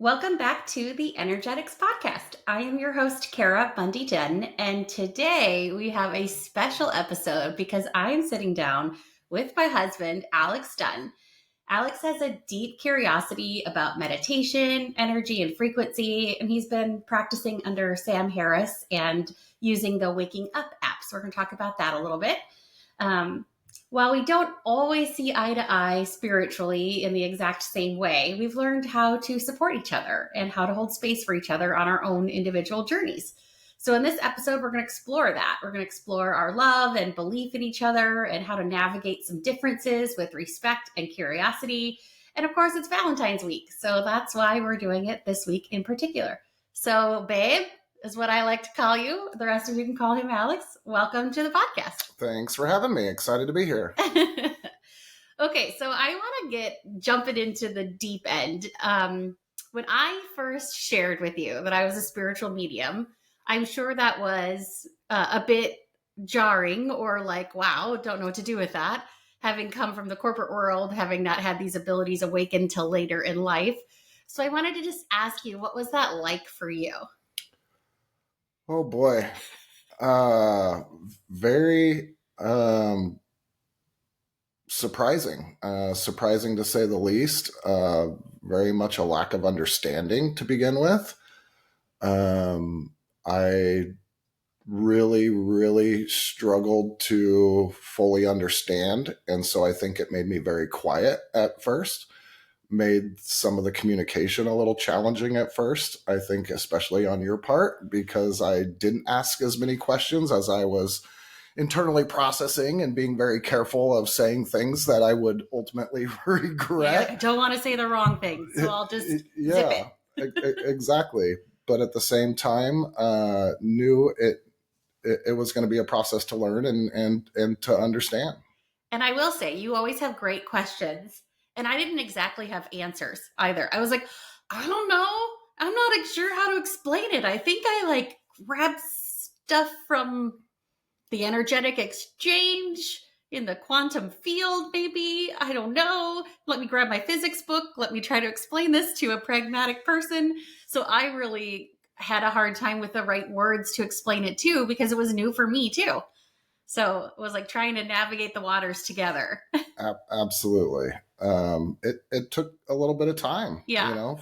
Welcome back to the Energetics Podcast. I am your host, Kara Bunde-Dunn, and today we have a special episode because I am sitting down with my husband, Alex Dunn. Alex has a deep curiosity about meditation, energy, and frequency, and he's been practicing under Sam Harris and using the Waking Up app. So we're going to talk about that a little bit. While we don't always see eye to eye spiritually in the exact same way, we've learned how to support each other and how to hold space for each other on our own individual journeys. So in this episode, we're going to explore that. We're going to explore our love and belief in each other and how to navigate some differences with respect and curiosity. And of course, it's Valentine's week. So that's why we're doing it this week in particular. So babe, is what I like to call you. The rest of you can call him Alex. Welcome to the podcast. Thanks for having me. Excited to be here. Okay, so I want to jump it into the deep end. When I first shared with you that I was a spiritual medium, I'm sure that was a bit jarring or like, wow, don't know what to do with that. Having come from the corporate world, having not had these abilities awaken till later in life. So I wanted to just ask you, what was that like for you? Oh boy. Very surprising. Surprising to say the least. Very much a lack of understanding to begin with. I really struggled to fully understand. And so I think it made me very quiet at first. Made some of the communication a little challenging at first, I think, especially on your part, because I didn't ask as many questions as I was internally processing and being very careful of saying things that I would ultimately regret. Yeah, I don't want to say the wrong thing, so I'll just zip it. Exactly. But at the same time, knew it was going to be a process to learn and to understand. And I will say, you always have great questions. And I didn't exactly have answers either. I was like, I don't know. I'm not sure how to explain it. I think I grabbed stuff from the energetic exchange in the quantum field, maybe. I don't know. Let me grab my physics book. Let me try to explain this to a pragmatic person. So I really had a hard time with the right words to explain it too, because it was new for me too. So it was like trying to navigate the waters together. Absolutely. It took a little bit of time,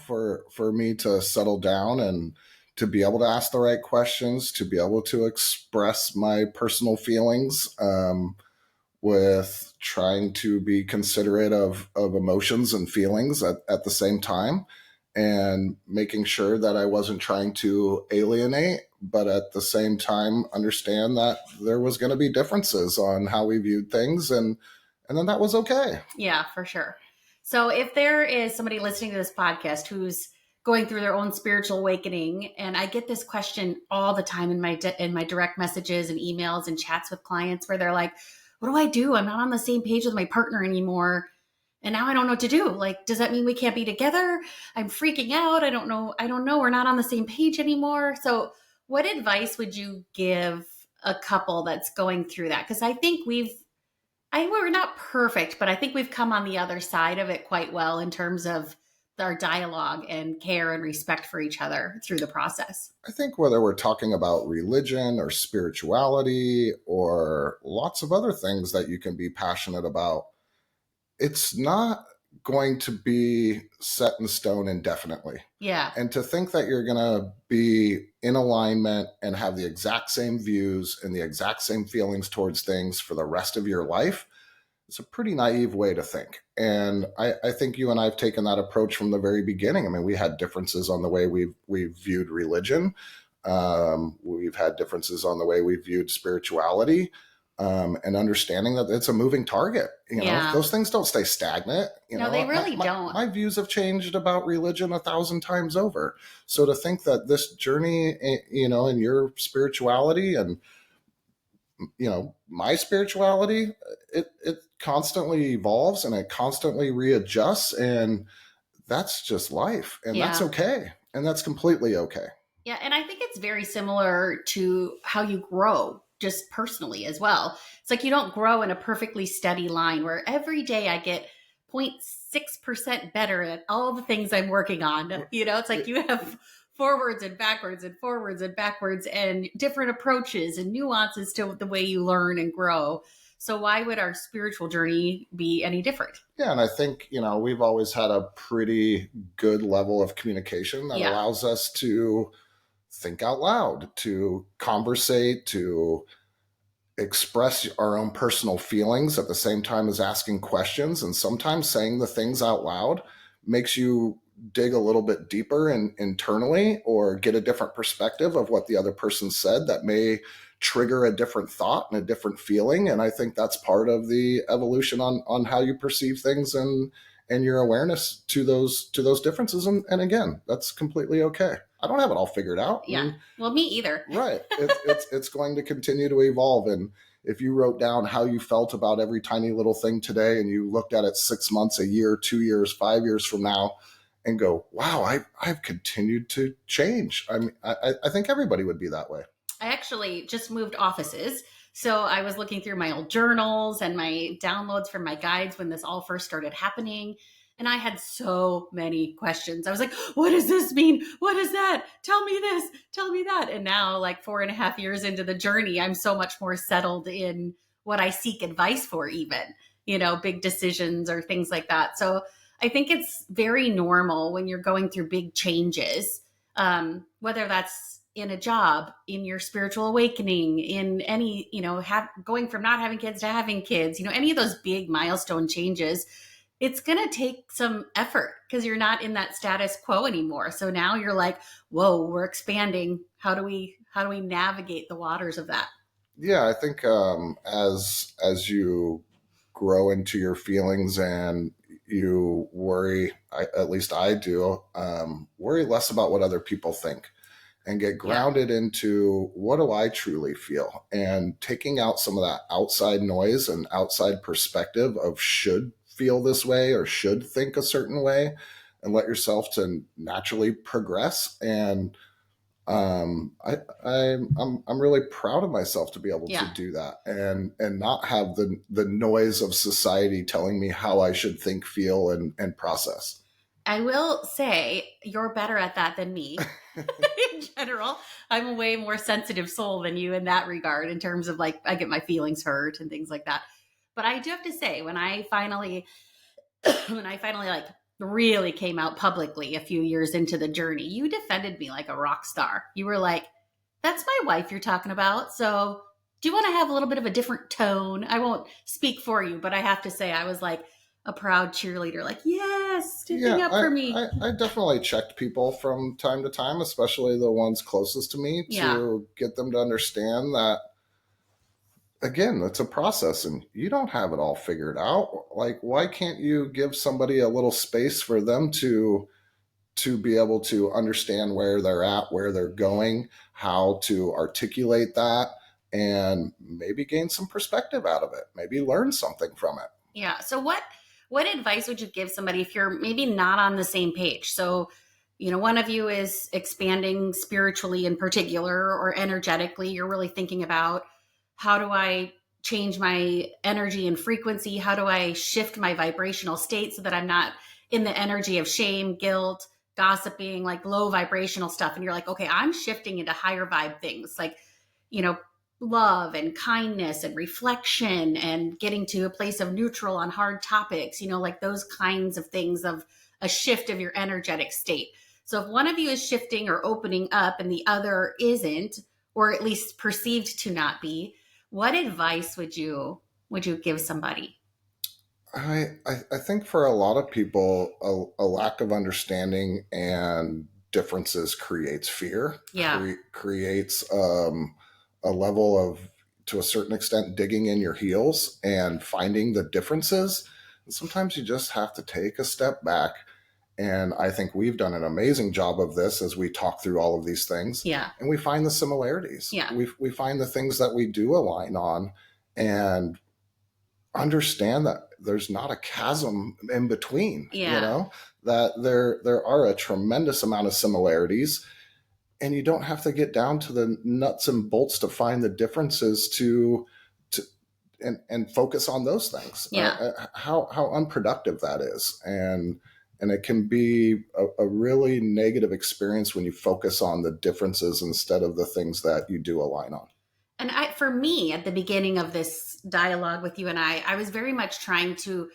for me to settle down and to be able to ask the right questions, to be able to express my personal feelings, with trying to be considerate of emotions and feelings at the same time, and making sure that I wasn't trying to alienate, but at the same time understand that there was going to be differences on how we viewed things, and then that was okay. Yeah, for sure. So if there is somebody listening to this podcast who's going through their own spiritual awakening, and I get this question all the time in my direct messages and emails and chats with clients where they're like, what do I do? I'm not on the same page with my partner anymore. And now I don't know what to do. Like, does that mean we can't be together? I'm freaking out. I don't know. We're not on the same page anymore. So what advice would you give a couple that's going through that? Because I think we're not perfect, but I think we've come on the other side of it quite well in terms of our dialogue and care and respect for each other through the process. I think whether we're talking about religion or spirituality or lots of other things that you can be passionate about, it's not going to be set in stone indefinitely. Yeah. And to think that you're going to be in alignment and have the exact same views and the exact same feelings towards things for the rest of your life, it's a pretty naive way to think. And I think you and I have taken that approach from the very beginning. I mean, we had differences on the way we've viewed religion. We've had differences on the way we viewed spirituality. And understanding that it's a moving target. Those things don't stay stagnant. No, they really don't. My views have changed about religion 1,000 times over. So to think that this journey, in your spirituality and, my spirituality, it constantly evolves and it constantly readjusts, and that's just life, and that's okay. And that's completely okay. Yeah. And I think it's very similar to how you grow just personally as well. It's like you don't grow in a perfectly steady line where every day I get 0.6% better at all the things I'm working on. It's like you have forwards and backwards and forwards and backwards and different approaches and nuances to the way you learn and grow. So why would our spiritual journey be any different? Yeah, and I think, we've always had a pretty good level of communication that allows us to think out loud, to conversate, to express our own personal feelings at the same time as asking questions. And sometimes saying the things out loud makes you dig a little bit deeper internally, or get a different perspective of what the other person said that may trigger a different thought and a different feeling. And I think that's part of the evolution on how you perceive things and your awareness to those differences. And again, that's completely okay. I don't have it all figured out. Yeah. Well, me either. Right. It's going to continue to evolve. And if you wrote down how you felt about every tiny little thing today, and you looked at it 6 months, a year, 2 years, 5 years from now, and go, wow, I've continued to change. I mean, I think everybody would be that way. I actually just moved offices. So I was looking through my old journals and my downloads from my guides when this all first started happening. And I had so many questions. I was like, what does this mean? What is that? Tell me this, tell me that. And now, like 4.5 years into the journey, I'm so much more settled in what I seek advice for, even, big decisions or things like that. So I think it's very normal when you're going through big changes, whether that's in a job, in your spiritual awakening, in any, going from not having kids to having kids, any of those big milestone changes. It's going to take some effort because you're not in that status quo anymore. So now you're like, whoa, we're expanding. How do we navigate the waters of that? Yeah, I think as you grow into your feelings and you worry, at least I do, worry less about what other people think and get grounded into what do I truly feel, and taking out some of that outside noise and outside perspective of should feel this way or should think a certain way, and let yourself to naturally progress. And I'm really proud of myself to be able to do that and not have the noise of society telling me how I should think, feel, and process. I will say you're better at that than me. In general, I'm a way more sensitive soul than you in that regard, in terms of like, I get my feelings hurt and things like that. But I do have to say, when I finally like really came out publicly a few years into the journey, you defended me like a rock star. You were like, that's my wife you're talking about. So do you want to have a little bit of a different tone? I won't speak for you, but I have to say I was like a proud cheerleader, like, yes, sticking up for me. I definitely checked people from time to time, especially the ones closest to me, to get them to understand that, again, it's a process and you don't have it all figured out. Like, why can't you give somebody a little space for them to be able to understand where they're at, where they're going, how to articulate that, and maybe gain some perspective out of it, maybe learn something from it. Yeah. So what advice would you give somebody if you're maybe not on the same page? So, one of you is expanding spiritually in particular, or energetically. You're really thinking about, how do I change my energy and frequency? How do I shift my vibrational state so that I'm not in the energy of shame, guilt, gossiping, like low vibrational stuff? And you're like, okay, I'm shifting into higher vibe things, like, love and kindness and reflection, and getting to a place of neutral on hard topics, like those kinds of things, of a shift of your energetic state. So if one of you is shifting or opening up and the other isn't, or at least perceived to not be, what advice would you give somebody? I think for a lot of people, a lack of understanding and differences creates fear. Creates a level of, to a certain extent, digging in your heels and finding the differences. And sometimes you just have to take a step back. And I think we've done an amazing job of this as we talk through all of these things. Yeah. And we find the similarities. Yeah. We find the things that we do align on, and understand that there's not a chasm in between. That there are a tremendous amount of similarities. And you don't have to get down to the nuts and bolts to find the differences to and focus on those things. Yeah. How unproductive that is. And it can be a really negative experience when you focus on the differences instead of the things that you do align on. And for me, at the beginning of this dialogue with you and I was very much trying to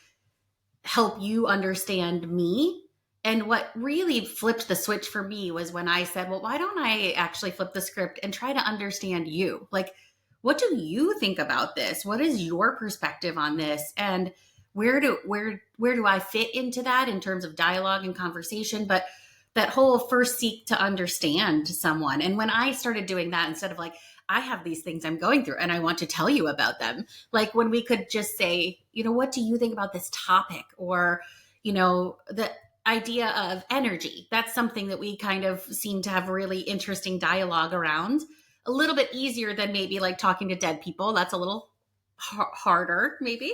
help you understand me. And what really flipped the switch for me was when I said, well, why don't I actually flip the script and try to understand you? Like, what do you think about this? What is your perspective on this? And where do I fit into that in terms of dialogue and conversation? But that whole first seek to understand someone. And when I started doing that, instead of like, I have these things I'm going through and I want to tell you about them. Like when we could just say, what do you think about this topic? Or, the idea of energy. That's something that we kind of seem to have really interesting dialogue around. A little bit easier than maybe like talking to dead people. That's a little harder, maybe.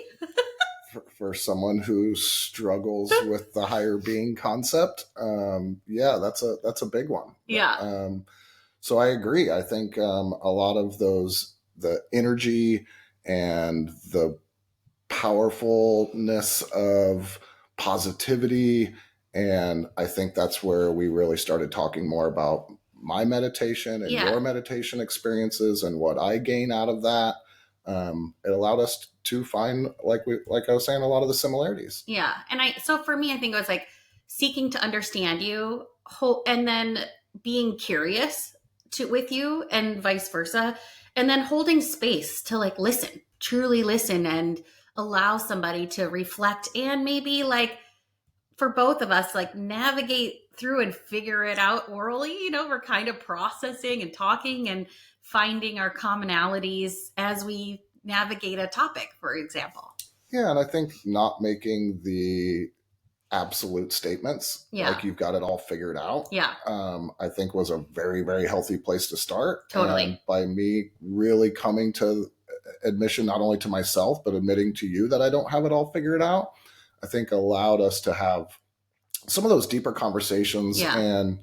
For someone who struggles with the higher being concept, that's a big one. Yeah. So I agree. I think a lot of the energy and the powerfulness of positivity, and I think that's where we really started talking more about my meditation and your meditation experiences and what I gain out of that. It allowed us to find, like I was saying, a lot of the similarities. Yeah. And so for me, I think it was like seeking to understand you and then being curious with you and vice versa. And then holding space to like listen, truly listen, and allow somebody to reflect and maybe like for both of us, like navigate through and figure it out orally. We're kind of processing and talking and finding our commonalities as we navigate a topic, for example. Yeah. And I think not making the absolute statements like you've got it all figured out, I think was a very, very healthy place to start. Totally. And by me really coming to admission, not only to myself, but admitting to you that I don't have it all figured out, I think allowed us to have some of those deeper conversations and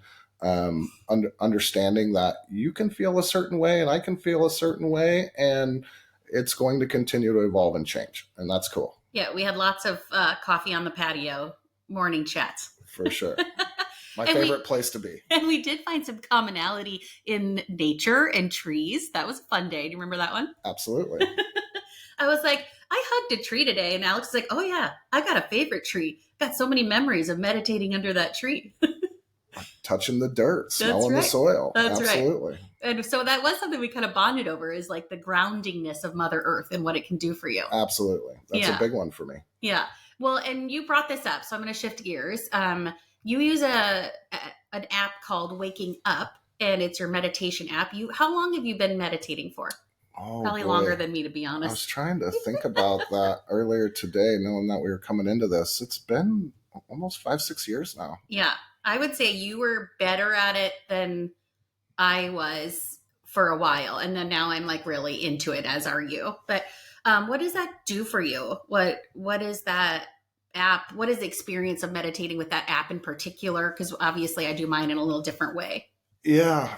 understanding that you can feel a certain way and I can feel a certain way, and it's going to continue to evolve and change. And that's cool. Yeah. We had lots of coffee on the patio, morning chats. For sure. My favorite place to be. And we did find some commonality in nature and trees. That was a fun day. Do you remember that one? Absolutely. I was like, I hugged a tree today. And Alex was like, oh yeah, I got a favorite tree. Got so many memories of meditating under that tree. Touching the dirt, smelling the soil. That's absolutely. Right. And so that was something we kind of bonded over, is like the groundingness of Mother Earth and what it can do for you. Absolutely. That's a big one for me. Yeah. Well, and you brought this up, so I'm going to shift gears. You use an app called Waking Up, and it's your meditation app. How long have you been meditating for? Probably longer than me, to be honest. I was trying to think about that earlier today, knowing that we were coming into this. It's been almost 5-6 years now. Yeah. I would say you were better at it than I was for a while. And then now I'm like really into it, as are you. But what does that do for you? What is that app? What is the experience of meditating with that app in particular? Because obviously I do mine in a little different way. Yeah.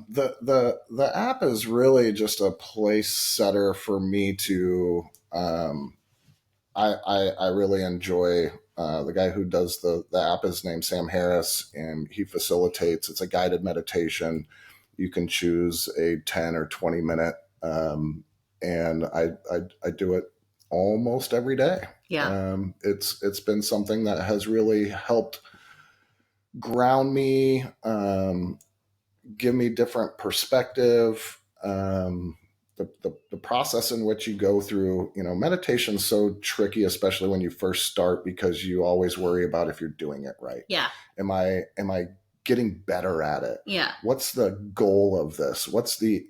The app is really just a place setter for me to, I really enjoy the guy who does the app is named Sam Harris, and he facilitates. It's a guided meditation. You can choose a 10 or 20 minute, and I do it almost every day. Yeah. It's been something that has really helped ground me, give me different perspective. The process in which you go through, meditation's so tricky, especially when you first start, because you always worry about if you're doing it right. Yeah. Am I getting better at it? Yeah. What's the goal of this? What's the,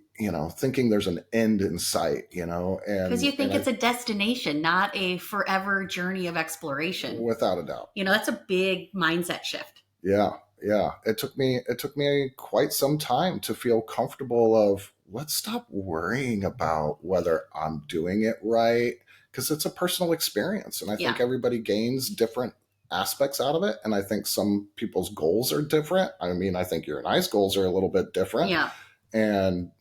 thinking there's an end in sight, and because you think it's a destination, not a forever journey of exploration. Without a doubt. That's a big mindset shift. Yeah. Yeah. It took me quite some time to feel comfortable of, let's stop worrying about whether I'm doing it right, because it's a personal experience. And I think everybody gains different aspects out of it. And I think some people's goals are different. I mean, I think your and I's goals are a little bit different. Yeah. And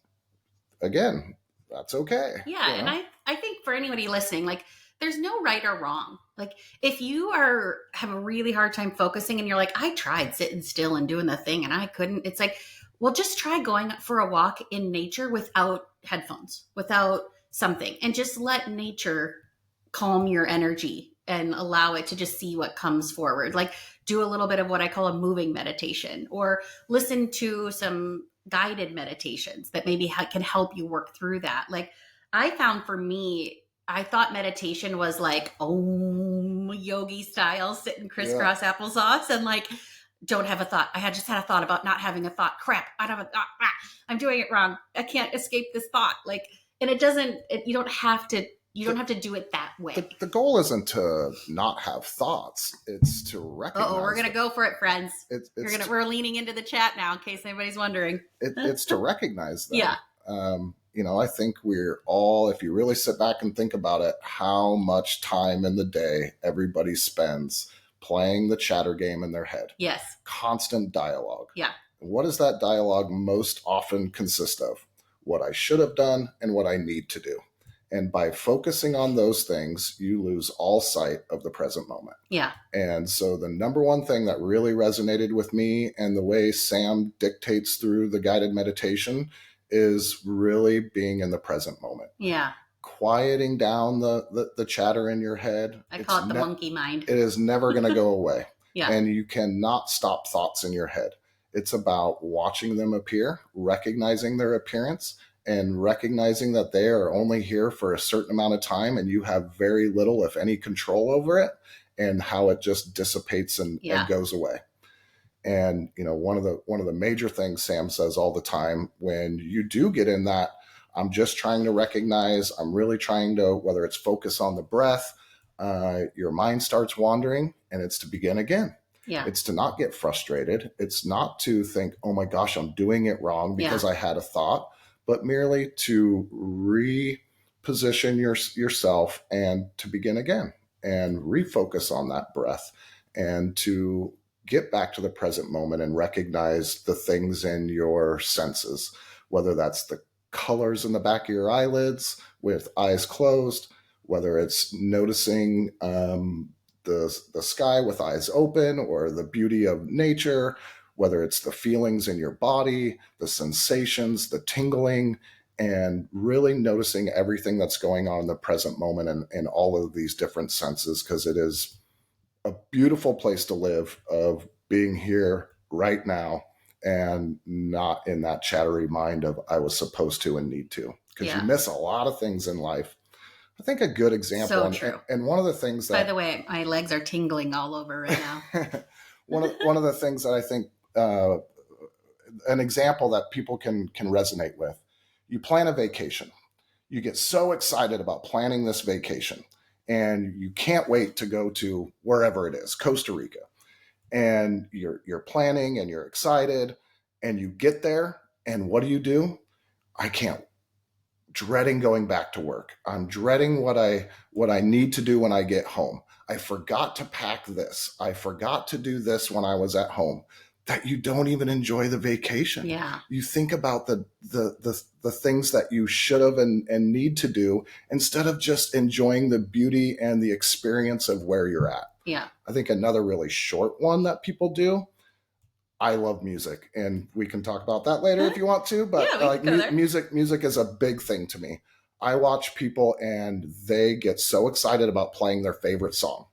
again, that's okay. Yeah. And I think for anybody listening, like there's no right or wrong. Like if you have a really hard time focusing and you're like, I tried sitting still and doing the thing and I couldn't, it's like, well, just try going for a walk in nature without headphones, without something, and just let nature calm your energy and allow it to just see what comes forward. Like do a little bit of what I call a moving meditation, or listen to some guided meditations that maybe can help you work through that. Like I found for me, I thought meditation was like om yogi style, sitting crisscross applesauce and like don't have a thought. I just had a thought about not having a thought. Crap, I don't have a thought. I'm doing it wrong. I can't escape this thought. Like, and it doesn't. You don't have to. You don't have to do it that way. The goal isn't to not have thoughts. It's to recognize. Oh, we're gonna go for it, friends. We're leaning into the chat now, in case anybody's wondering. It's to recognize them. Yeah. I think we're all, if you really sit back and think about it, how much time in the day everybody spends playing the chatter game in their head. Yes. Constant dialogue. Yeah. What does that dialogue most often consist of? What I should have done and what I need to do. And by focusing on those things, you lose all sight of the present moment. Yeah. And so the number one thing that really resonated with me and the way Sam dictates through the guided meditation is really being in the present moment. Yeah. Quieting down the chatter in your head. I call it the monkey mind. It is never going to go away. Yeah. And you cannot stop thoughts in your head. It's about watching them appear, recognizing their appearance, and recognizing that they are only here for a certain amount of time and you have very little, if any, control over it, and how it just dissipates and goes away. And, one of the major things Sam says all the time, when you do get in that, I'm just trying to recognize, I'm really trying to, whether it's focus on the breath, your mind starts wandering, and it's to begin again. Yeah. It's to not get frustrated. It's not to think, oh my gosh, I'm doing it wrong because I had a thought, but merely to reposition yourself and to begin again and refocus on that breath and to get back to the present moment and recognize the things in your senses, whether that's the colors in the back of your eyelids with eyes closed, whether it's noticing the sky with eyes open or the beauty of nature, whether it's the feelings in your body, the sensations, the tingling, and really noticing everything that's going on in the present moment and all of these different senses, because it is a beautiful place to live, of being here right now and not in that chattery mind of I was supposed to and need to, because you miss a lot of things in life. I think a good example, so true. And one of the things that, by the way, my legs are tingling all over right now. one of the things that I think an example that people can resonate with, you plan a vacation. You get so excited about planning this vacation and you can't wait to go to wherever it is, Costa Rica. And you're planning and you're excited and you get there, and what do? I can't. Dreading going back to work. I'm dreading what I need to do when I get home. I forgot to pack this. I forgot to do this when I was at home. That you don't even enjoy the vacation. Yeah. You think about the things that you should have and need to do instead of just enjoying the beauty and the experience of where you're at. Yeah. I think another really short one that people do, I love music, and we can talk about that later if you want to, but music is a big thing to me. I watch people and they get so excited about playing their favorite song.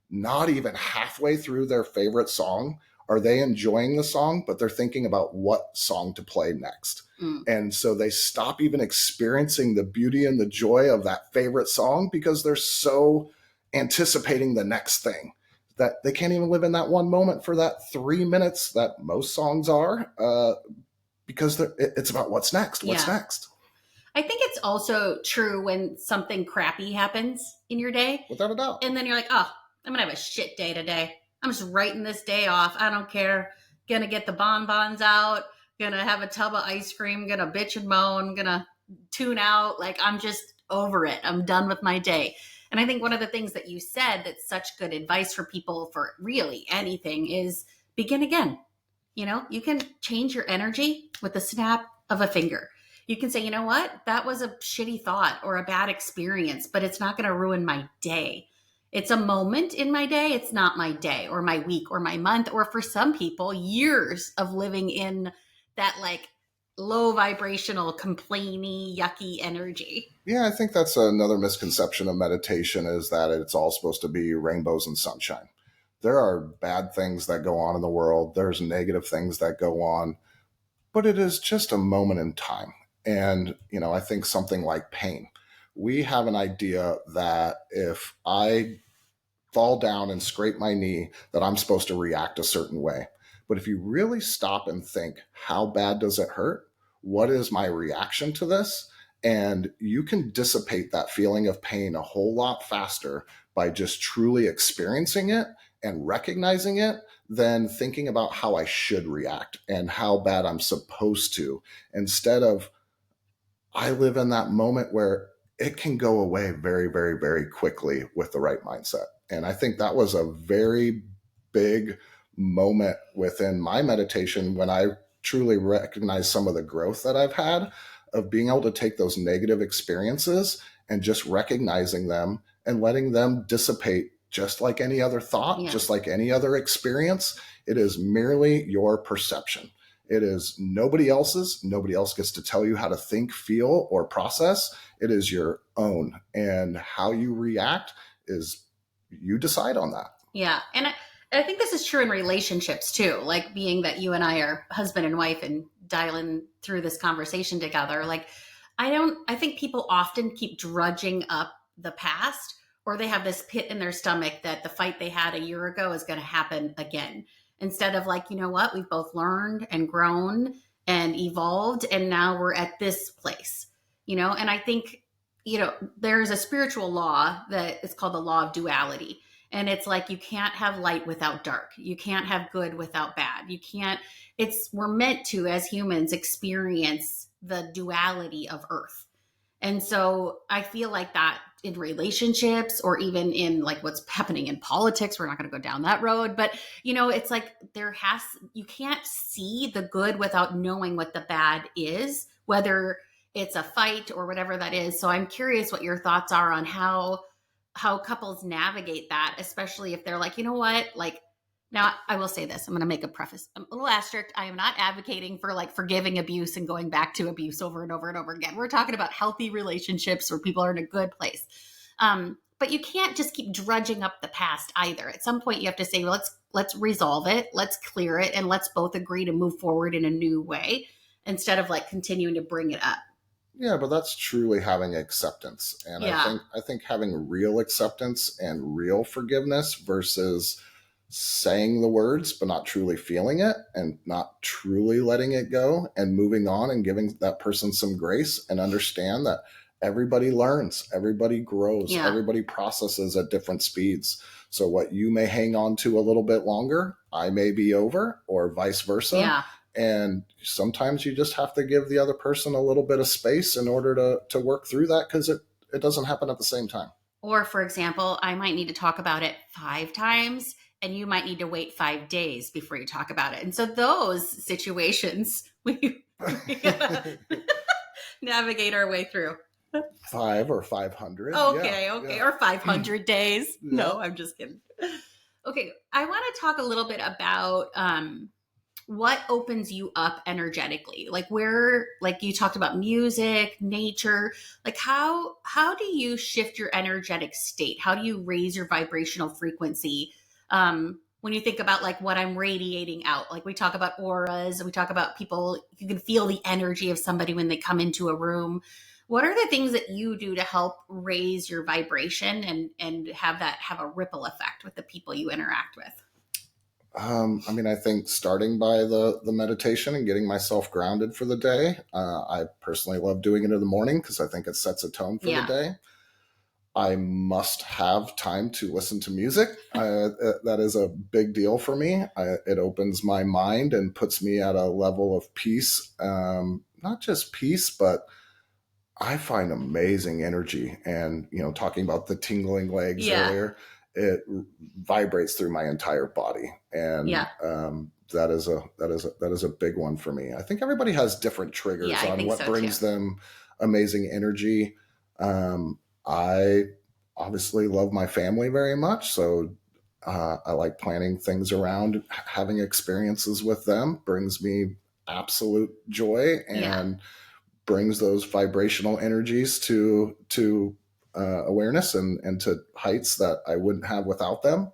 Not even halfway through their favorite song are they enjoying the song, but they're thinking about what song to play next. And so they stop even experiencing the beauty and the joy of that favorite song because they're so anticipating the next thing that they can't even live in that one moment for that 3 minutes that most songs are, because it's about what's next. What's next? I think it's also true when something crappy happens in your day. Without a doubt. And then you're like, oh, I'm going to have a shit day today. I'm just writing this day off. I don't care. Gonna get the bonbons out. Gonna have a tub of ice cream. Gonna bitch and moan. Gonna tune out. Like, I'm just over it. I'm done with my day. And I think one of the things that you said that's such good advice for people for really anything is begin again. You can change your energy with the snap of a finger. You can say, you know what, that was a shitty thought or a bad experience, but it's not going to ruin my day. It's a moment in my day. It's not my day or my week or my month, or for some people, years of living in that like low vibrational, complainy, yucky energy. Yeah, I think that's another misconception of meditation, is that it's all supposed to be rainbows and sunshine. There are bad things that go on in the world. There's negative things that go on, but it is just a moment in time. And, I think something like pain. We have an idea that if I fall down and scrape my knee, that I'm supposed to react a certain way. But if you really stop and think, how bad does it hurt? What is my reaction to this? And you can dissipate that feeling of pain a whole lot faster by just truly experiencing it and recognizing it than thinking about how I should react and how bad I'm supposed to. Instead of, I live in that moment where it can go away very, very, very quickly with the right mindset. And I think that was a very big moment within my meditation when I truly recognized some of the growth that I've had of being able to take those negative experiences and just recognizing them and letting them dissipate just like any other thought, just like any other experience. It is merely your perception. It is nobody else's. Nobody else gets to tell you how to think, feel, or process. It is your own. And how you react is, you decide on that. Yeah. And I think this is true in relationships too. Like, being that you and I are husband and wife and dialing through this conversation together. Like, I think people often keep drudging up the past, or they have this pit in their stomach that the fight they had a year ago is going to happen again. Instead of like, you know what, we've both learned and grown and evolved, and now we're at this place, and I think, there's a spiritual law that is called the law of duality. And it's like, you can't have light without dark. You can't have good without bad. We're meant to, as humans, experience the duality of Earth. And so I feel like that in relationships, or even in like what's happening in politics, we're not going to go down that road, but it's like you can't see the good without knowing what the bad is, whether it's a fight or whatever that is. So I'm curious what your thoughts are on how couples navigate that, especially if they're like, you know what, like, now I will say this, I'm going to make a preface, a little asterisk. I am not advocating for like forgiving abuse and going back to abuse over and over and over again. We're talking about healthy relationships where people are in a good place. But you can't just keep drudging up the past either. At some point you have to say, well, let's resolve it. Let's clear it. And let's both agree to move forward in a new way instead of like continuing to bring it up. Yeah, but that's truly having acceptance. And I think having real acceptance and real forgiveness versus saying the words but not truly feeling it and not truly letting it go and moving on and giving that person some grace, and understand that everybody learns, everybody grows, everybody processes at different speeds. So what you may hang on to a little bit longer, I may be over, or vice versa. Yeah. And sometimes you just have to give the other person a little bit of space in order to work through that, because it doesn't happen at the same time. Or, for example, I might need to talk about it 5 times, and you might need to wait 5 days before you talk about it. And so those situations, we navigate our way through. 5 or 500. Okay. Or 500 days. Yeah. No, I'm just kidding. Okay. I want to talk a little bit about what opens you up energetically. Like you talked about music, nature, like how do you shift your energetic state? How do you raise your vibrational frequency? When you think about like what I'm radiating out, like we talk about auras, we talk about people, you can feel the energy of somebody when they come into a room. What are the things that you do to help raise your vibration and have a ripple effect with the people you interact with? I think starting by the meditation and getting myself grounded for the day. I personally love doing it in the morning because I think it sets a tone for the day. I must have time to listen to music. That is a big deal for me. It opens my mind and puts me at a level of peace. Not just peace, but I find amazing energy. And, talking about the tingling legs earlier, it vibrates through my entire body. And that is a big one for me. I think everybody has different triggers on what brings them amazing energy. I obviously love my family very much, so I like planning things around having experiences with them. Brings me absolute joy and brings those vibrational energies to awareness and to heights that I wouldn't have without them.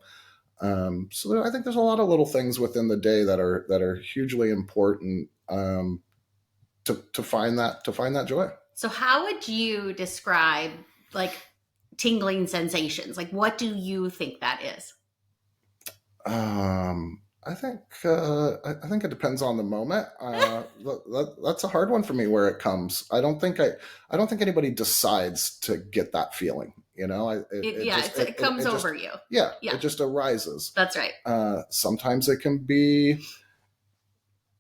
So I think there's a lot of little things within the day that are hugely important to find that joy. So how would you describe like tingling sensations? Like, what do you think that is? I think it depends on the moment. That's a hard one for me where it comes. I don't think anybody decides to get that feeling. It comes over you. Yeah, it just arises. That's right. Sometimes it can be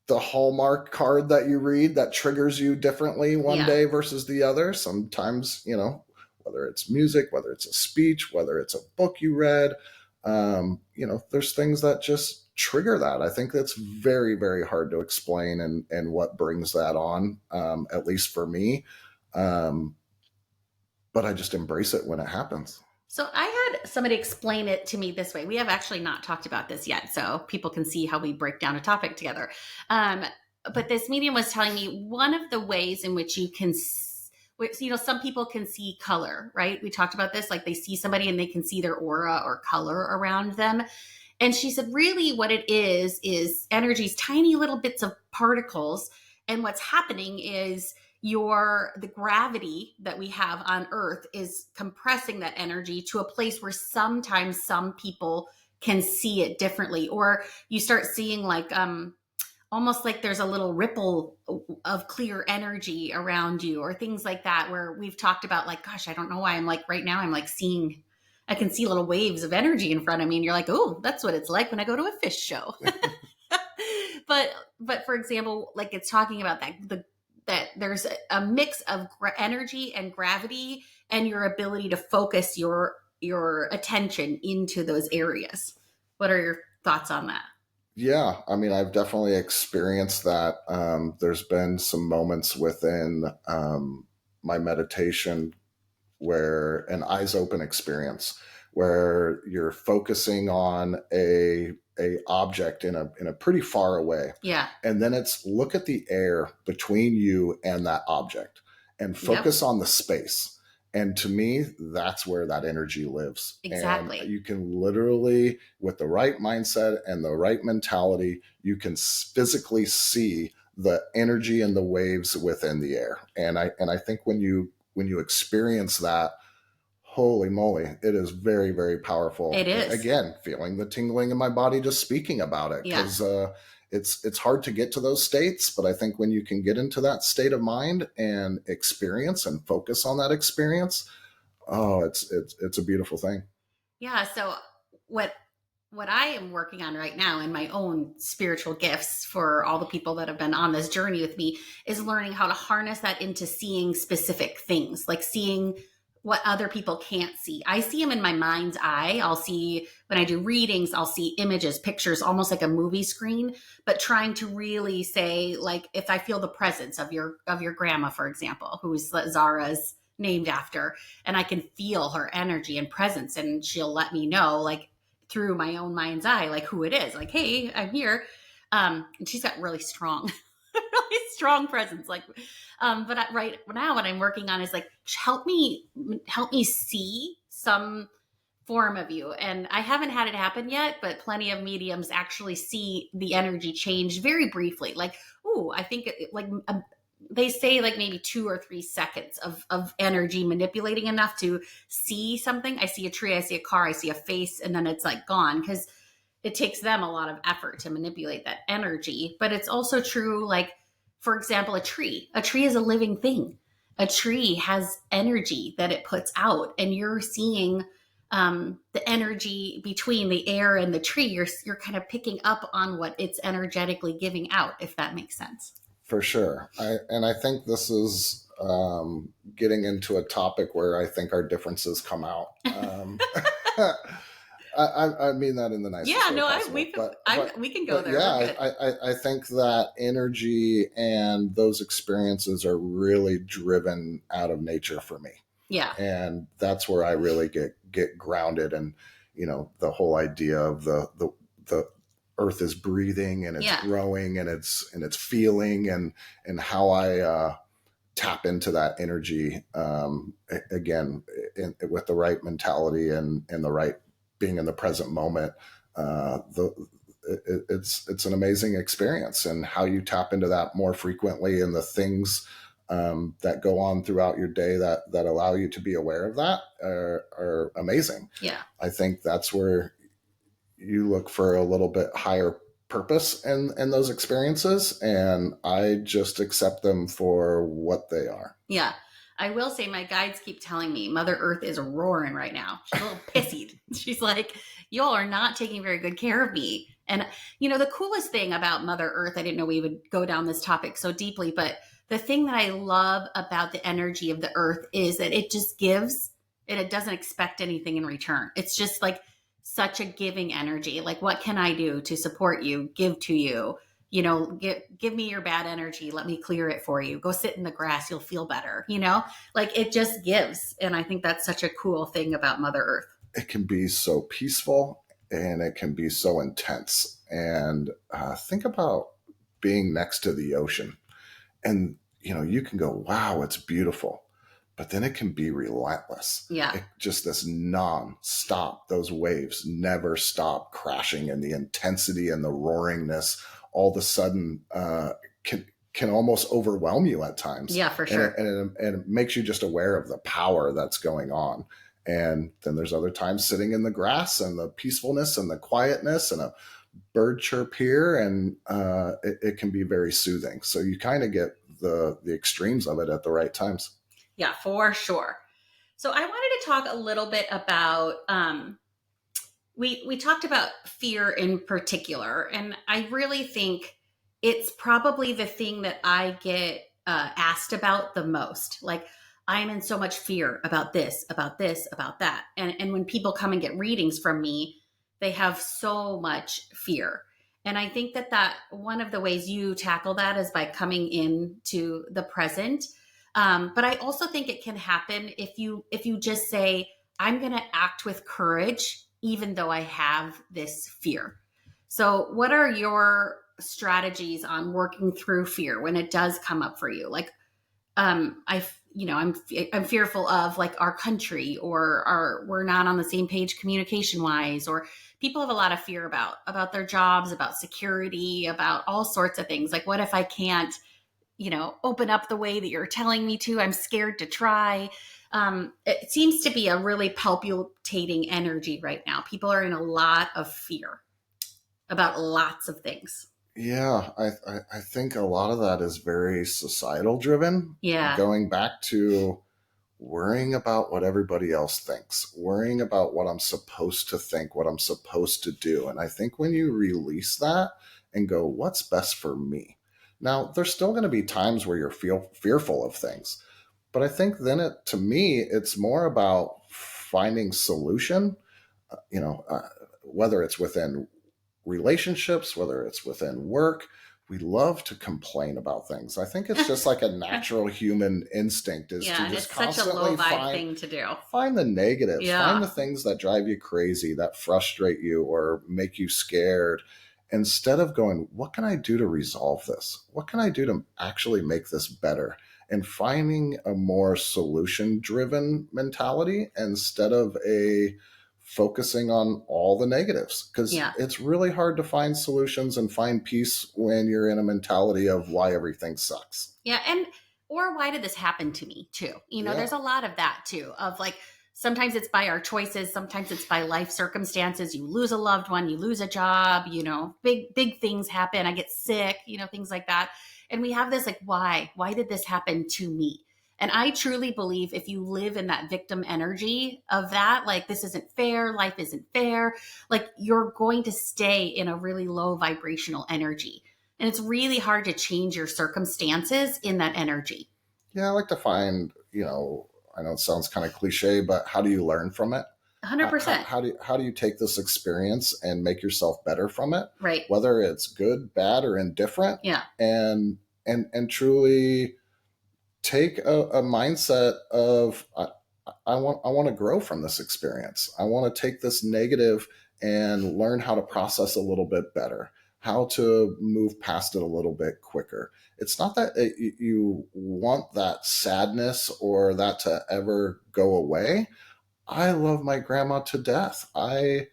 the Hallmark card that you read that triggers you differently one day versus the other. Sometimes, whether it's music, whether it's a speech, whether it's a book you read, there's things that just trigger that. I think that's very, very hard to explain and what brings that on, at least for me. But I just embrace it when it happens. So I had somebody explain it to me this way. We have actually not talked about this yet, so people can see how we break down a topic together. But this medium was telling me one of the ways in which you can, some people can see color, right? We talked about this, like they see somebody and they can see their aura or color around them. And she said, really what it is energies, tiny little bits of particles. And what's happening is the gravity that we have on Earth is compressing that energy to a place where sometimes some people can see it differently, or you start seeing like almost like there's a little ripple of clear energy around you, or things like that, where we've talked about like, gosh, I don't know why I'm like right now I'm like I can see little waves of energy in front of me, and you're like, oh, that's what it's like when I go to a fish show. But for example, like it's talking about that there's a mix of energy and gravity and your ability to focus your attention into those areas. What are your thoughts on that? Yeah, I mean, I've definitely experienced that. There's been some moments within my meditation where an eyes open experience, where you're focusing on a object in a pretty far away. Yeah. And then it's look at the air between you and that object and focus on the space. And to me, that's where that energy lives. Exactly. And you can literally, with the right mindset and the right mentality, you can physically see the energy and the waves within the air. And I think when you experience that, holy moly, it is very, very powerful. It is. Again, feeling the tingling in my body just speaking about it, because it's hard to get to those states. But I think when you can get into that state of mind and experience and focus on that experience, it's a beautiful thing. Yeah. So what I am working on right now in my own spiritual gifts for all the people that have been on this journey with me is learning how to harness that into seeing specific things, like seeing what other people can't see. I see them in my mind's eye. I'll see, when I do readings, I'll see images, pictures, almost like a movie screen, but trying to really say, like, if I feel the presence of your grandma, for example, who's Zara's named after, and I can feel her energy and presence, and she'll let me know, like, through my own mind's eye, like who it is, like, hey, I'm here. And she's got really strong presence. Like, but right now what I'm working on is like, help me see some form of you. And I haven't had it happen yet, but plenty of mediums actually see the energy change very briefly. Like, ooh, I think they say like maybe 2 or 3 seconds of energy manipulating enough to see something. I see a tree, I see a car, I see a face, and then it's like gone, because it takes them a lot of effort to manipulate that energy. But it's also true, like, for example, a tree is a living thing. A tree has energy that it puts out, and you're seeing the energy between the air and the tree. You're kind of picking up on what it's energetically giving out, if that makes sense. For sure. I think this is getting into a topic where I think our differences come out. I mean that in the nicest way possible. We can go there. Yeah, I think that energy and those experiences are really driven out of nature for me. Yeah. And that's where I really get grounded. And, the whole idea of the earth is breathing and it's growing and it's feeling and how I tap into that energy again with the right mentality and the right being in the present moment. It's an amazing experience, and how you tap into that more frequently, and the things that go on throughout your day that allow you to be aware of that are amazing. Yeah, I think that's where you look for a little bit higher purpose in those experiences, and I just accept them for what they are. Yeah. I will say my guides keep telling me Mother Earth is roaring right now. She's a little pissy. She's like, y'all are not taking very good care of me. And, the coolest thing about Mother Earth, I didn't know we would go down this topic so deeply, but the thing that I love about the energy of the earth is that it just gives and it doesn't expect anything in return. It's just like such a giving energy. Like, what can I do to support you, give to you? Give me your bad energy. Let me clear it for you. Go sit in the grass. You'll feel better. Like it just gives. And I think that's such a cool thing about Mother Earth. It can be so peaceful and it can be so intense. And think about being next to the ocean, and you can go, wow, it's beautiful. But then it can be relentless. Yeah. Just this non-stop, those waves never stop crashing, and the intensity and the roaringness all of a sudden can almost overwhelm you at times. Yeah, for sure. And it makes you just aware of the power that's going on. And then there's other times sitting in the grass and the peacefulness and the quietness and a bird chirp here, and it can be very soothing. So you kind of get the extremes of it at the right times. Yeah, for sure. So I wanted to talk a little bit about we talked about fear in particular, and I really think it's probably the thing that I get asked about the most. Like, I'm in so much fear about this, about that. And when people come and get readings from me, they have so much fear. And I think that one of the ways you tackle that is by coming into the present. But I also think it can happen if you just say, I'm going to act with courage, even though I have this fear. So what are your strategies on working through fear when it does come up for you? Like, I'm fearful of like our country, or we're not on the same page communication wise, or people have a lot of fear about their jobs, about security, about all sorts of things. Like, what if I can't, open up the way that you're telling me to? I'm scared to try. It seems to be a really palpitating energy right now. People are in a lot of fear about lots of things. Yeah, I think a lot of that is very societal driven. Yeah. Going back to worrying about what everybody else thinks, worrying about what I'm supposed to think, what I'm supposed to do. And I think when you release that and go, what's best for me? Now, there's still going to be times where you're fearful of things. But I think then to me, it's more about finding solution, whether it's within relationships, whether it's within work. We love to complain about things. I think it's just like a natural human instinct is to just constantly thing to do. Find the negatives, find the things that drive you crazy, that frustrate you or make you scared. Instead of going, what can I do to resolve this? What can I do to actually make this better? And finding a more solution-driven mentality instead of focusing on all the negatives, because it's really hard to find solutions and find peace when you're in a mentality of why everything sucks. Yeah. Or why did this happen to me too? There's a lot of that too, of like, sometimes it's by our choices. Sometimes it's by life circumstances. You lose a loved one, you lose a job, big things happen. I get sick, things like that. And we have this like, why did this happen to me? And I truly believe if you live in that victim energy of that, like, this isn't fair, life isn't fair, like, you're going to stay in a really low vibrational energy. And it's really hard to change your circumstances in that energy. Yeah, I like to find, I know it sounds kind of cliche, but how do you learn from it? 100%. How do you take this experience and make yourself better from it? Right. Whether it's good, bad, or indifferent. Yeah. And truly take a mindset of I want to grow from this experience. I want to take this negative and learn how to process a little bit better, how to move past it a little bit quicker. It's not that you want that sadness or that to ever go away. I love my grandma to death. I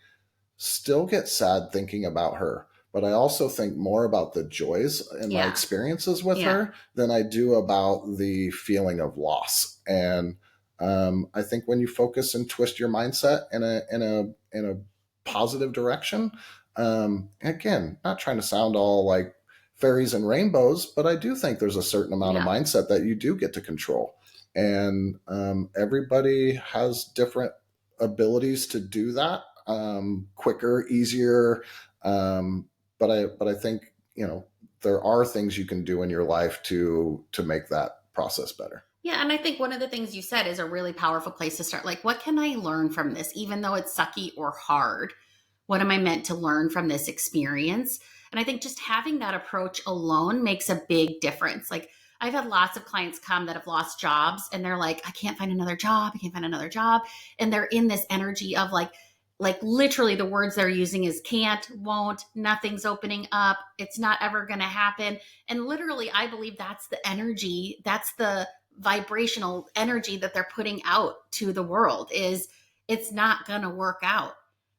still get sad thinking about her, but I also think more about the joys and my experiences with her than I do about the feeling of loss. And I think when you focus and twist your mindset in a positive direction, again, not trying to sound all like fairies and rainbows, but I do think there's a certain amount of mindset that you do get to control. And everybody has different abilities to do that quicker, easier. But I think, there are things you can do in your life to make that process better. Yeah. And I think one of the things you said is a really powerful place to start. Like, what can I learn from this? Even though it's sucky or hard, what am I meant to learn from this experience? And I think just having that approach alone makes a big difference. Like, I've had lots of clients come that have lost jobs and they're like, I can't find another job. I can't find another job. And they're in this energy of like literally the words they're using is can't, won't, nothing's opening up. It's not ever going to happen. And literally, I believe that's the energy. That's the vibrational energy that they're putting out to the world is it's not going to work out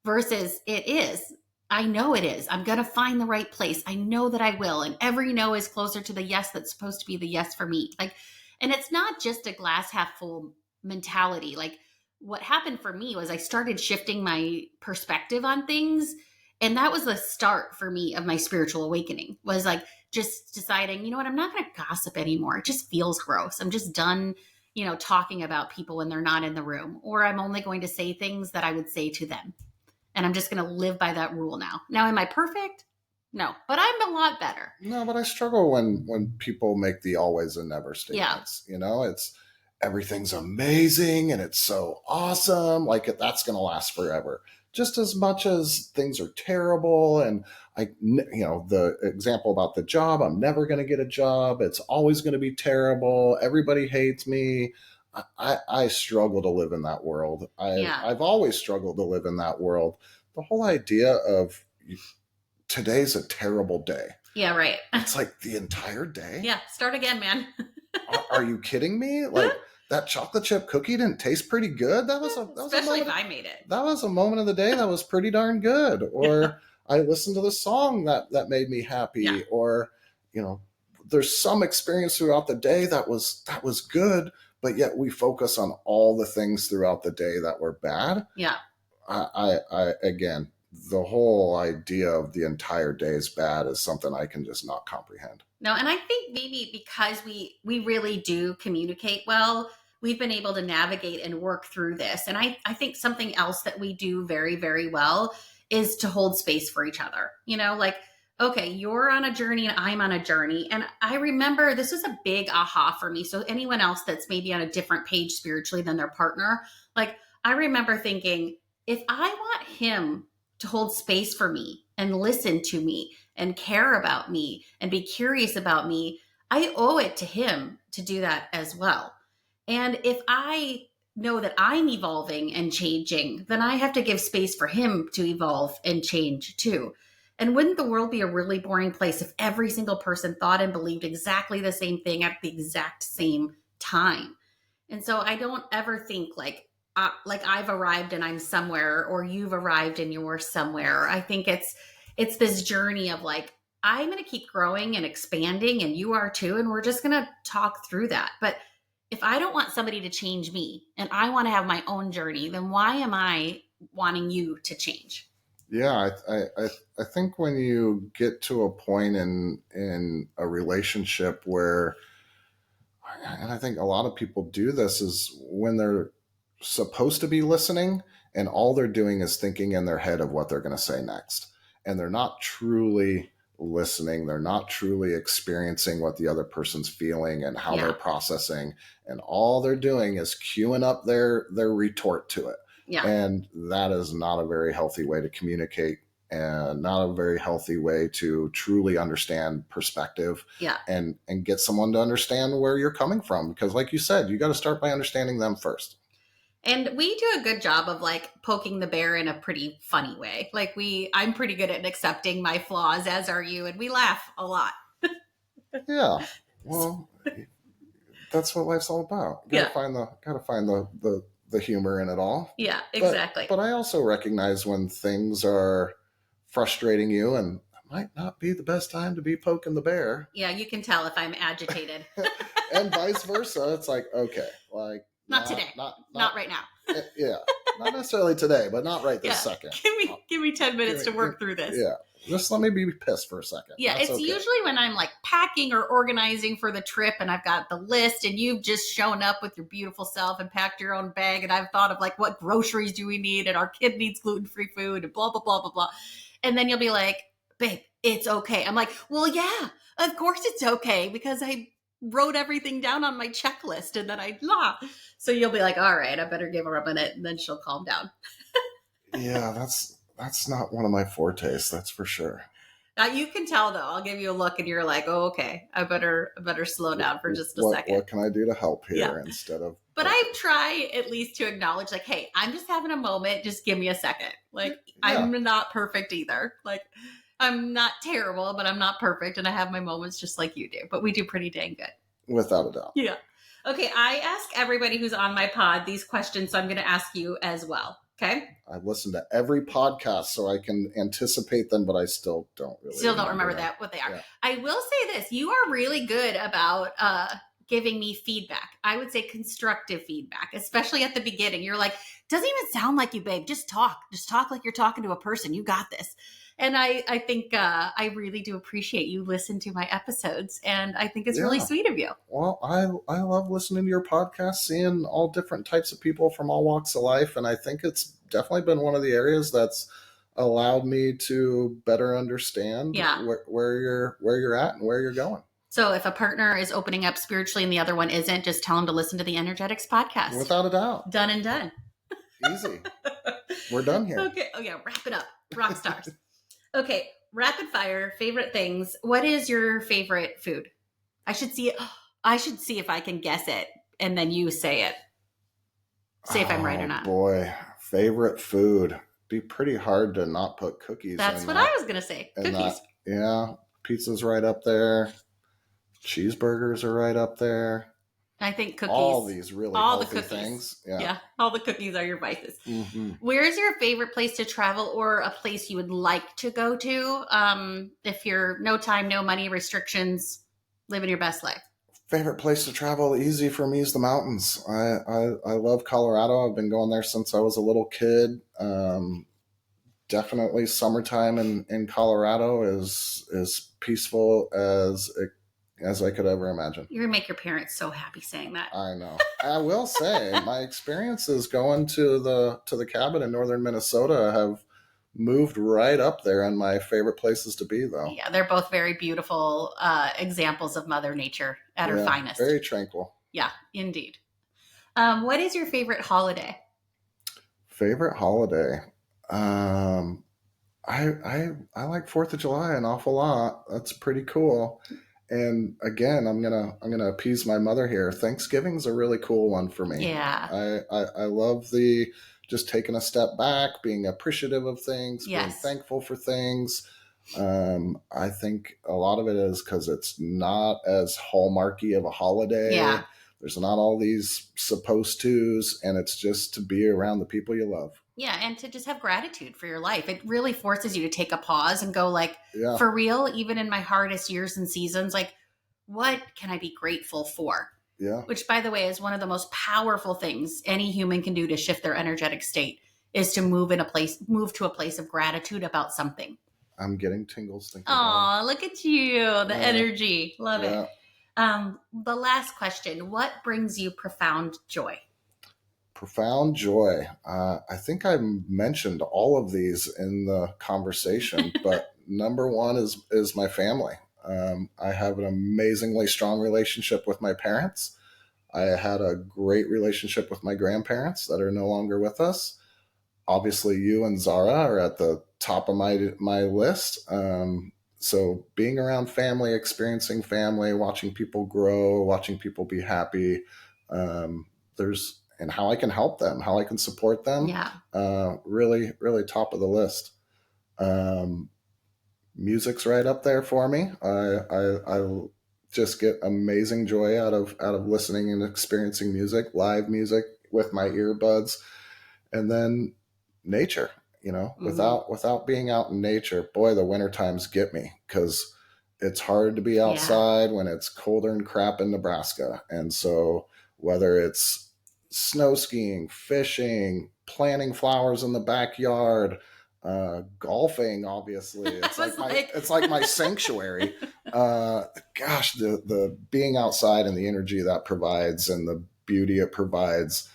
versus it is. I know it is. I'm going to find the right place. I know that I will. And every no is closer to the yes that's supposed to be the yes for me. Like, and it's not just a glass half full mentality. Like, what happened for me was I started shifting my perspective on things. And that was the start for me of my spiritual awakening, was like just deciding, you know what, I'm not going to gossip anymore. It just feels gross. I'm just done, talking about people when they're not in the room, or I'm only going to say things that I would say to them. And I'm just going to live by that rule now. Now, am I perfect? No, but I'm a lot better. No, but I struggle when people make the always and never statements. It's everything's amazing and it's so awesome. Like that's going to last forever. Just as much as things are terrible. And the example about the job, I'm never going to get a job. It's always going to be terrible. Everybody hates me. I struggle to live in that world. I've always struggled to live in that world. The whole idea of today's a terrible day. Yeah, right. It's like the entire day. Yeah, start again, man. Are you kidding me? Like that chocolate chip cookie didn't taste pretty good. Especially if I made it. That was a moment of the day that was pretty darn good. Or I listened to the song that made me happy. Yeah. Or there's some experience throughout the day that was good. But yet we focus on all the things throughout the day that were bad. Yeah. I again, the whole idea of the entire day is bad is something I can just not comprehend. No, and I think maybe because we really do communicate well, we've been able to navigate and work through this. And I think something else that we do very, very well is to hold space for each other. Okay, you're on a journey and I'm on a journey. And I remember this was a big aha for me. So anyone else that's maybe on a different page spiritually than their partner, like I remember thinking, if I want him to hold space for me and listen to me and care about me and be curious about me, I owe it to him to do that as well. And if I know that I'm evolving and changing, then I have to give space for him to evolve and change too. And wouldn't the world be a really boring place if every single person thought and believed exactly the same thing at the exact same time? And so I don't ever think like I've arrived and I'm somewhere, or you've arrived and you're somewhere. I think it's this journey of like, I'm going to keep growing and expanding, and you are too. And we're just going to talk through that. But if I don't want somebody to change me and I want to have my own journey, then why am I wanting you to change? Yeah, I think when you get to a point in a relationship where, and I think a lot of people do this, is when they're supposed to be listening and all they're doing is thinking in their head of what they're going to say next. And they're not truly listening. They're not truly experiencing what the other person's feeling and how they're processing. And all they're doing is queuing up their retort to it. Yeah. And that is not a very healthy way to communicate, and not a very healthy way to truly understand perspective. Yeah. And get someone to understand where you're coming from. Because like you said, you got to start by understanding them first. And we do a good job of like poking the bear in a pretty funny way. Like I'm pretty good at accepting my flaws, as are you, and we laugh a lot. Yeah. Well, that's what life's all about. Gotta find the humor in it all. Yeah, exactly. But I also recognize when things are frustrating you, and it might not be the best time to be poking the bear. Yeah, you can tell if I'm agitated. And vice versa. It's like, okay, like not today. Not right now. Yeah. Not necessarily today, but not right this second. Give me 10 minutes to work through this. Yeah. Just let me be pissed for a second. Yeah, it's okay. Usually when I'm like packing or organizing for the trip and I've got the list and you've just shown up with your beautiful self and packed your own bag and I've thought of like what groceries do we need and our kid needs gluten-free food and blah, blah, blah, blah, blah. And then you'll be like, babe, it's okay. I'm like, well, yeah, of course it's okay because I wrote everything down on my checklist and then So you'll be like, all right, I better give her a minute, and then she'll calm down. Yeah, that's not one of my fortes, that's for sure. Now you can tell though. I'll give you a look and you're like, oh, okay, I better slow down for just a second. What can I do to help here instead of... But I try at least to acknowledge like, hey, I'm just having a moment. Just give me a second. Like, I'm not perfect either. Like, I'm not terrible, but I'm not perfect. And I have my moments just like you do. But we do pretty dang good. Without a doubt. Yeah. Okay, I ask everybody who's on my pod these questions, so I'm going to ask you as well. Okay? I've listened to every podcast so I can anticipate them, but I still don't remember what they are. Yeah. I will say this. You are really good about giving me feedback. I would say constructive feedback, especially at the beginning. You're like, doesn't even sound like you, babe. Just talk like you're talking to a person. You got this. And I think I really do appreciate you listen to my episodes. And I think it's really sweet of you. Well, I love listening to your podcast, seeing all different types of people from all walks of life. And I think it's definitely been one of the areas that's allowed me to better understand where you're at and where you're going. So if a partner is opening up spiritually and the other one isn't, just tell them to listen to the Energetics podcast. Without a doubt. Done and done. Easy. We're done here. Okay. Oh, yeah. Wrap it up. Rock stars. Okay. Rapid fire. Favorite things. What is your favorite food? I should see if I can guess it. And then you say it. Say if I'm right or not. Boy. Favorite food. Be pretty hard to not put cookies. That's what I was going to say. Cookies. Yeah. Pizza's right up there. Cheeseburgers are right up there. I think cookies. All these really healthy things. Yeah. All the cookies are your vices. Mm-hmm. Where's your favorite place to travel or a place you would like to go to? If you're no time, no money restrictions, living your best life. Favorite place to travel, easy for me, is the mountains. I love Colorado. I've been going there since I was a little kid. Definitely summertime in Colorado is peaceful as I could ever imagine. You're going to make your parents so happy saying that. I know. I will say my experiences going to the cabin in northern Minnesota have moved right up there on my favorite places to be, though. Yeah, they're both very beautiful examples of Mother Nature at her finest. Very tranquil. Yeah, indeed. What is your favorite holiday? Favorite holiday? I like 4th of July an awful lot. That's pretty cool. And again, I'm gonna appease my mother here. Thanksgiving's a really cool one for me. Yeah. I love the just taking a step back, being appreciative of things, being thankful for things. I think a lot of it is because it's not as hallmarky of a holiday. Yeah. There's not all these supposed tos, and it's just to be around the people you love. Yeah, and to just have gratitude for your life. It really forces you to take a pause and go like, for real, even in my hardest years and seasons, like, what can I be grateful for? Yeah. Which, by the way, is one of the most powerful things any human can do to shift their energetic state, is to move to a place of gratitude about something. I'm getting tingles thinking about it. Look at you. The energy. Love it. The last question, what brings you profound joy? Profound joy. I think I mentioned all of these in the conversation, but number one is my family. I have an amazingly strong relationship with my parents. I had a great relationship with my grandparents that are no longer with us. obviously you and Zara are at the top of my list. So being around family, experiencing family, watching people grow, watching people be happy, and how I can help them, how I can support them. Yeah. Really, really top of the list. Music's right up there for me. I just get amazing joy out of listening and experiencing music, live music with my earbuds. And then nature, without being out in nature, boy, the winter times get me, because it's hard to be outside when it's colder and crap in Nebraska. And so whether it's snow skiing, fishing, planting flowers in the backyard, golfing, obviously, it's like my sanctuary. Gosh, the being outside and the energy that provides and the beauty it provides,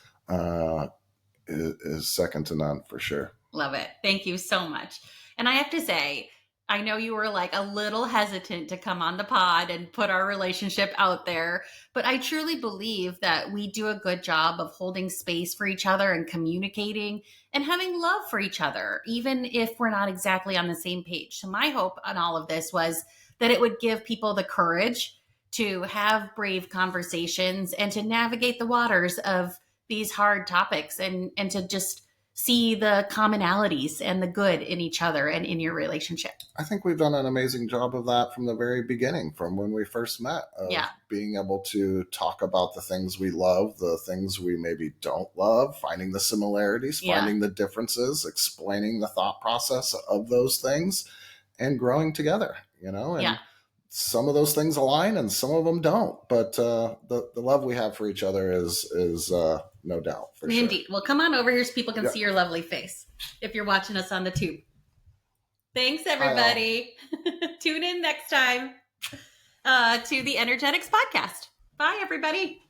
is second to none, for sure. Love it. Thank you so much. And I have to say, I know you were like a little hesitant to come on the pod and put our relationship out there, but I truly believe that we do a good job of holding space for each other and communicating and having love for each other, even if we're not exactly on the same page. So my hope on all of this was that it would give people the courage to have brave conversations and to navigate the waters of these hard topics, and to just see the commonalities and the good in each other and in your relationship. I think we've done an amazing job of that from the very beginning, from when we first met, of being able to talk about the things we love, the things we maybe don't love, finding the similarities, finding the differences, explaining the thought process of those things, and growing together, and some of those things align and some of them don't, but the love we have for each other is no doubt, for Indeed. sure. Well, come on over here so people can see your lovely face if you're watching us on the tube. Thanks, everybody. Tune in next time to the Energetics Podcast. Bye, everybody.